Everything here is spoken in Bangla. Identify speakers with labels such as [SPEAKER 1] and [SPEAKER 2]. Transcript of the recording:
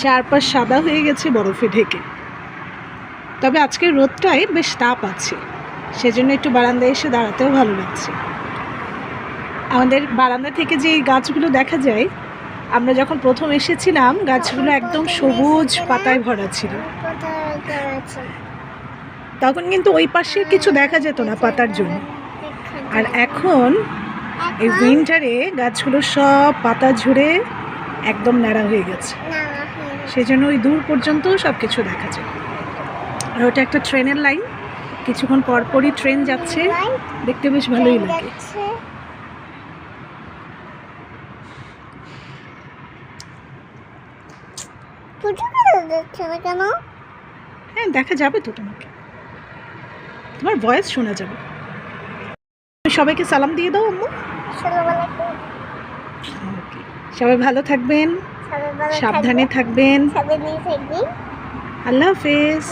[SPEAKER 1] চারপাশ সাদা হয়ে গেছে বরফে ঢেকে। তবে আজকের রোদটায় বেশ তাপ আছে, সেজন্য একটু বারান্দায় এসে দাঁড়াতেও ভালো লাগছে। আমাদের বারান্দা থেকে যে এই গাছগুলো দেখা যায়, আমরা যখন প্রথম এসেছিলাম গাছগুলো একদম সবুজ পাতায় ভরা ছিল। তখন কিন্তু ওই পাশে কিছু দেখা যেত না পাতার জন্য। আর এখন এই উইন্টারে গাছগুলো সব পাতা ঝরে একদম ন্যাড়া হয়ে গেছে, সেজন্য ওই দূর পর্যন্ত সব কিছু দেখা যায়। আর ওটা একটা ট্রেনের লাইন, কিছুক্ষণ পরপরই ট্রেন যাচ্ছে, দেখতে বেশ ভালোই লাগে। হ্যাঁ, দেখা যাবে তো, তোমার ভয়েস শোনা যাবে। সবাইকে সালাম দিয়ে দাও আম্মু। সবাই ভালো থাকবেন, সাবধানে থাকবেন। আল্লাহ হাফেজ।